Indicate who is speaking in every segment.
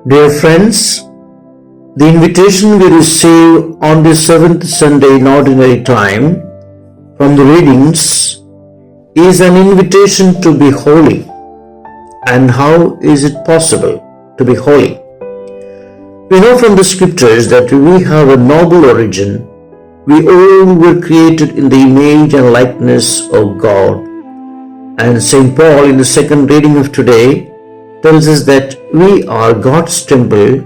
Speaker 1: Dear friends, the invitation we receive on the seventh Sunday in Ordinary Time from the readings is an invitation to be holy. And how is it possible to be holy? We know from the scriptures that we have a noble origin. We all were created in the image and likeness of God. And St. Paul in the second reading of today tells us that we are God's temple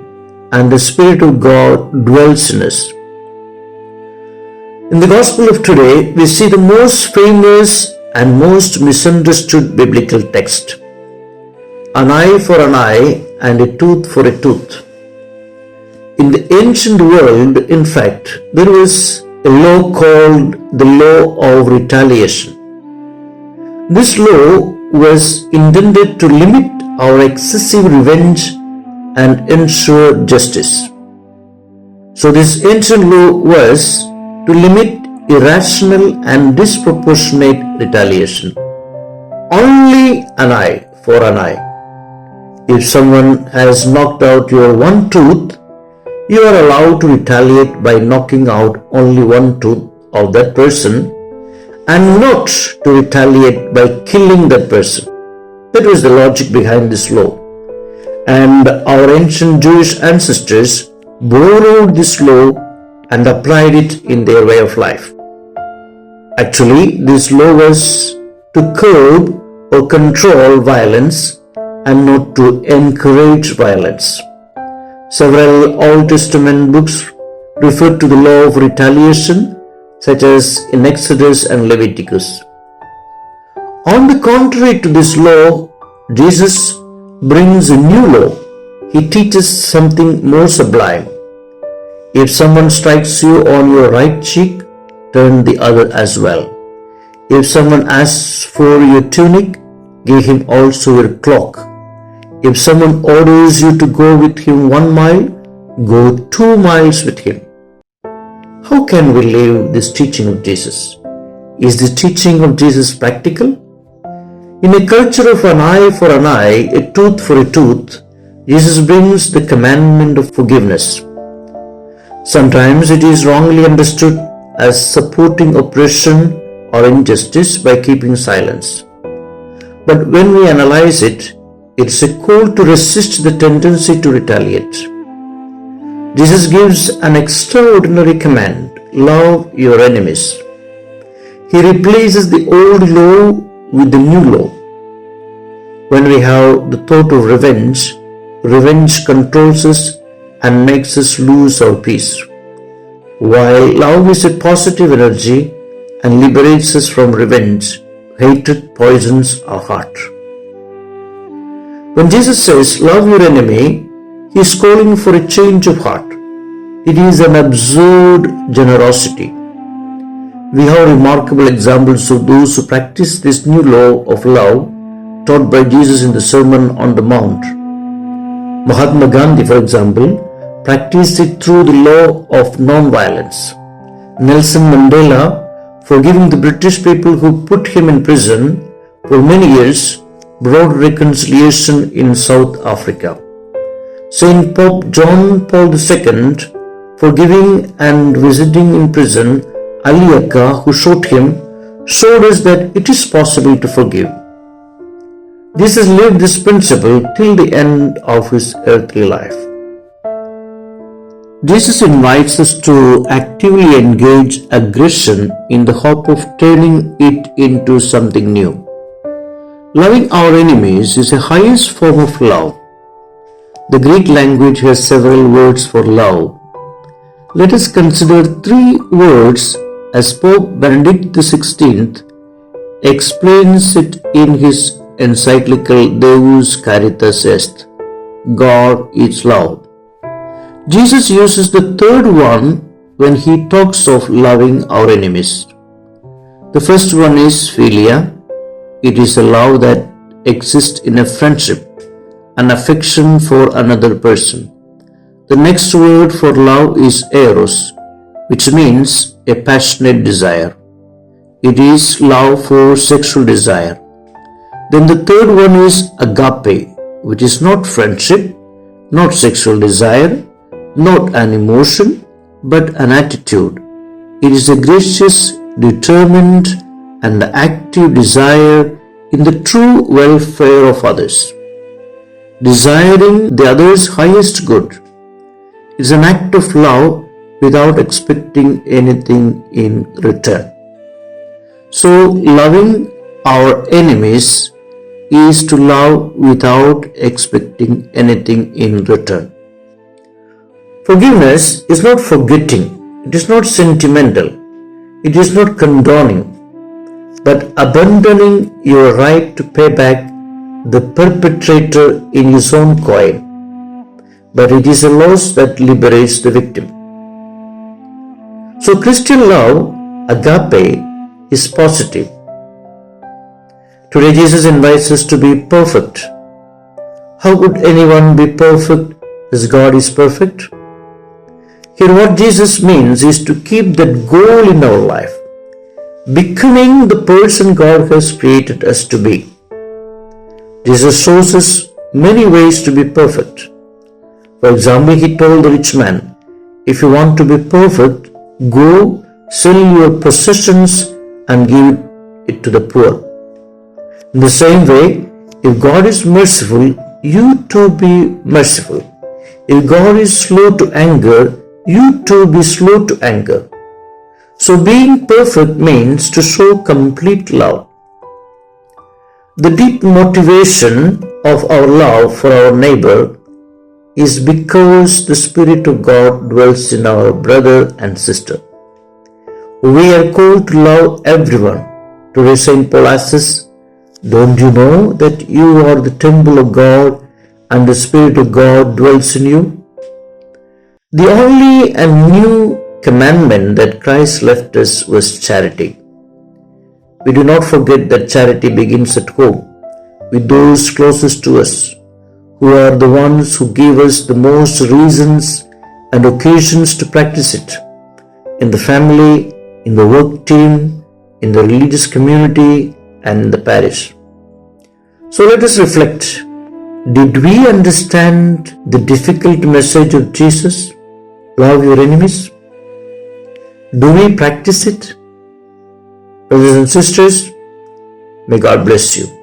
Speaker 1: and the Spirit of God dwells in us. In the Gospel of today, we see the most famous and most misunderstood biblical text. An eye for an eye and a tooth for a tooth. In the ancient world, in fact, there was a law called the law of retaliation. This law was intended to limit our excessive revenge and ensure justice. So this ancient law was to limit irrational and disproportionate retaliation. Only an eye for an eye. If someone has knocked out your one tooth, you are allowed to retaliate by knocking out only one tooth of that person and not to retaliate by killing that person. That was the logic behind this law. And our ancient Jewish ancestors borrowed this law and applied it in their way of life. Actually, this law was to curb or control violence and not to encourage violence. Several Old Testament books refer to the law of retaliation, such as in Exodus and Leviticus. On the contrary to this law, Jesus brings a new law. He teaches something more sublime. If someone strikes you on your right cheek, turn the other as well. If someone asks for your tunic, give him also your cloak. If someone orders you to go with him 1 mile, go 2 miles with him. How can we live this teaching of Jesus? Is the teaching of Jesus practical? In a culture of an eye for an eye, a tooth for a tooth, Jesus brings the commandment of forgiveness. Sometimes it is wrongly understood as supporting oppression or injustice by keeping silence. But when we analyze it, it's a call to resist the tendency to retaliate. Jesus gives an extraordinary command: love your enemies. He replaces the old law with the new law. When we have the thought of revenge, revenge controls us and makes us lose our peace. While love is a positive energy and liberates us from revenge, hatred poisons our heart. When Jesus says, love your enemy, he is calling for a change of heart. It is an absurd generosity. We have remarkable examples of those who practice this new law of love taught by Jesus in the Sermon on the Mount. Mahatma Gandhi, for example, practiced it through the law of non-violence. Nelson Mandela, forgiving the British people who put him in prison for many years, brought reconciliation in South Africa. Saint Pope John Paul II, forgiving and visiting in prison Alleluia, who shot him, showed us that it is possible to forgive. Jesus lived this principle till the end of his earthly life. Jesus invites us to actively engage aggression in the hope of turning it into something new. Loving our enemies is the highest form of love. The Greek language has several words for love. Let us consider 3 words as Pope Benedict XVI explains it in his encyclical Deus Caritas Est. God is love. Jesus uses the third one when he talks of loving our enemies. The first one is philia. It is a love that exists in a friendship, an affection for another person. The next word for love is eros, which means a passionate desire. It is love for sexual desire. Then the third one is agape, which is not friendship, not sexual desire, not an emotion, but an attitude. It is a gracious, determined, and active desire in the true welfare of others. Desiring the other's highest good is an act of love without expecting anything in return. So, loving our enemies is to love without expecting anything in return. Forgiveness is not forgetting, it is not sentimental, it is not condoning, but abandoning your right to pay back the perpetrator in his own coin. But it is a loss that liberates the victim. So Christian love, agape, is positive. Today Jesus invites us to be perfect. How could anyone be perfect as God is perfect? Here what Jesus means is to keep that goal in our life, becoming the person God has created us to be. Jesus shows us many ways to be perfect. For example, he told the rich man, if you want to be perfect, go sell your possessions and give it to the poor. In the same way, if God is merciful, you too be merciful. If God is slow to anger, you too be slow to anger. So being perfect means to show complete love. The deep motivation of our love for our neighbor is because the Spirit of God dwells in our brother and sister. We are called to love everyone. Today St. Paul asks, don't you know that you are the temple of God and the Spirit of God dwells in you? The only and new commandment that Christ left us was charity. We do not forget that charity begins at home, with those closest to us, who are the ones who give us the most reasons and occasions to practice it. In the family, in the work team, in the religious community, and in the parish. So let us reflect. Did we understand the difficult message of Jesus? Love your enemies? Do we practice it? Brothers and sisters, may God bless you.